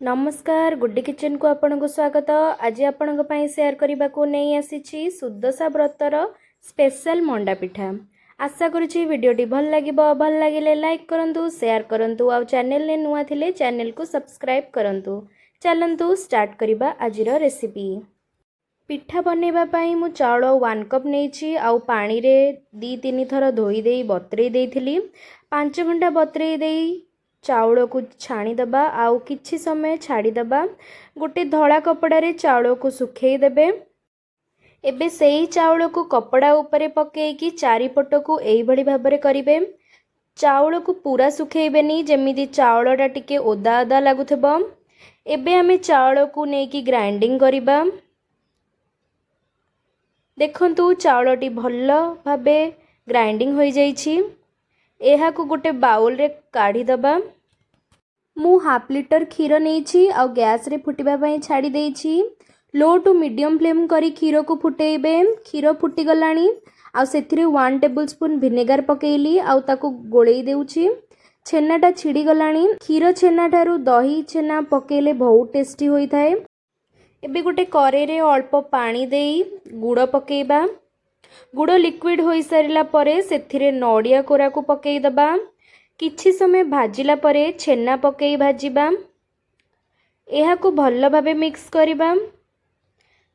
नमस्कार गुड्डी किचन को आपनको स्वागत। आज आपण शेयर करने को नहीं आसी सुदशा व्रतर स्पेशल मंडा पिठा। आशा करुँची वीडियोटी भल लगे लाइक करंतु शेयर करंतु आ चैनल ने नुआ थिले चैनल को सब्सक्राइब करंतु। चलंतु स्टार्ट करिबा आजिर रेसिपी। पिठा बनैबा पई मु चाउल 1 कप नेछि आउ पानी रे 2-3 थर धोई देई बतरे देइथिली। 5 घंटा बतरे देई चाउल को छाणीदबा आउ किछि समय छाड़ीदबा। गोटे धड़ा कपड़ा रे चाउल को सुखई देबे। एबे सेही चाउल को कपड़ा ऊपर पकेकी चारिपट को एई भली भाबरे करिवे। चाउल को पूरा सुखेइबेनी जेमिति चाउलटा टिके ओदा ओदा लागुथबो। एबे आमे चाउल को नेकी ग्राइंडिंग करिबा। देखंतु चाउलटी भल भाबे ग्राइंडिंग होई जाइछि। एहा को गोटे बाउल रे काढ़ी दबा। मु हाफ लिटर क्षीर नेछि आ गैस रे फुटिबा पई छाड़ी देछि। लो टू मीडियम फ्लेम करी क्षीर को फुटेइबे। क्षीर फुटी गलानी आ सेथिरे 1 टेबलस्पून विनेगर पकेइली आ ताको गोळेई देउछि। छेनाटा छिड़ी गलानी। क्षीर छेना ठारू दही छेना पकेइले बहुत टेस्टी होई थाए। एबे गोटे करेई रे अल्प पानी देई गुड़ पकेइबा। गुड़ लिक्विड होई सारिला परे सेथिरे नडिया कोरा को पकेई दबा। किछि समय भाजिला परे छेना पकेई भाजिबा। एहा को भल्ल भाबे मिक्स करिबा।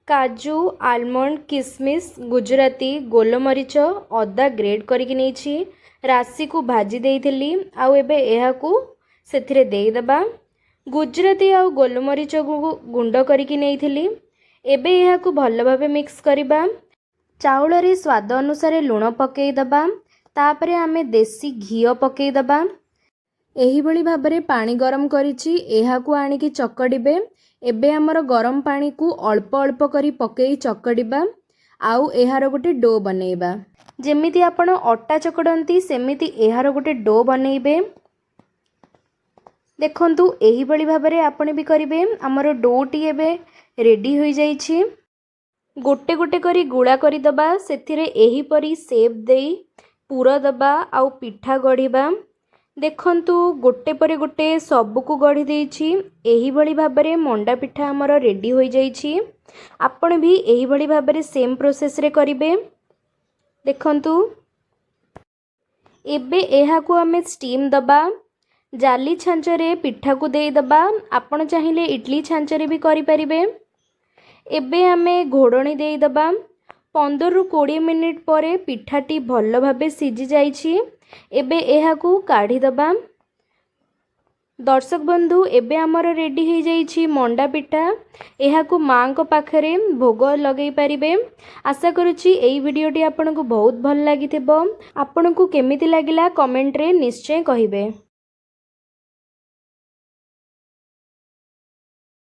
काजू आलमंड किसमिस गुजराती गोलमरीच अदा ग्रेड करके नेछि राशि को भाजी देइथिली आउ एबे एहा को सेथिरे देई दबा। गुजराती आउ गोलमरीच गुंड करके नेइथिली। एबे एहा को भल्ल भाबे मिक्स करिबा। चाउल रे स्वाद अनुसार लुण पकेई दबा। तापरे आमे देसी घी पकेई दबा। एही भली भाबरे पानी गरम करिछि एहा को आनी की चकड़िबे। एबे हमर गरम पानी को अल्प अल्प करी पकेई चकड़िबा आउ एहार गोटे डो बनेइबा। जेमिति आपण अट्टा चकड़ंती सेमिति एहार गोटे डो बनेइबे। देखंतु एही भली भाबरे आपण भी करिवे। हमर डोटी एबे रेडी होई जाइछि। गोटे गोटे करी गुळा करी दबा। सेथिरे एही परी शेप देई पूरा दबा आउ पिठा गढ़िबा। देखंतु गोटे परे गोटे सब को गढ़ी देइछि। एही भली भाबरे मंडा पिठा हमर रेडी होई जाइछि। आपण भी एही भली भाबरे सेम प्रोसेस रे करिवे। देखंतु एबे एहा को हमें स्टीम दबा। जाली छांचरे पिठा को देई दबा। आपण चाहिले इडली छांचरे भी करि परिबे। एबे हमें घोड़णी देई दबा। 15 ରୁ 20 मिनिट परे पिठाटी भल भाबे सिझी जाइछि। एबे एहा को काढ़ी दबा। दर्शक बंधु एबे हमर रेडी हो जाइछि मंडा पिठा। एहा को मां को पाखरे भोग लगेई परिबे। आशा करूछि एई वीडियोटी आपनको बहुत भल लागिथिबो। आपनको केमिति लागिला कमेंट रे निश्चय कहिबे।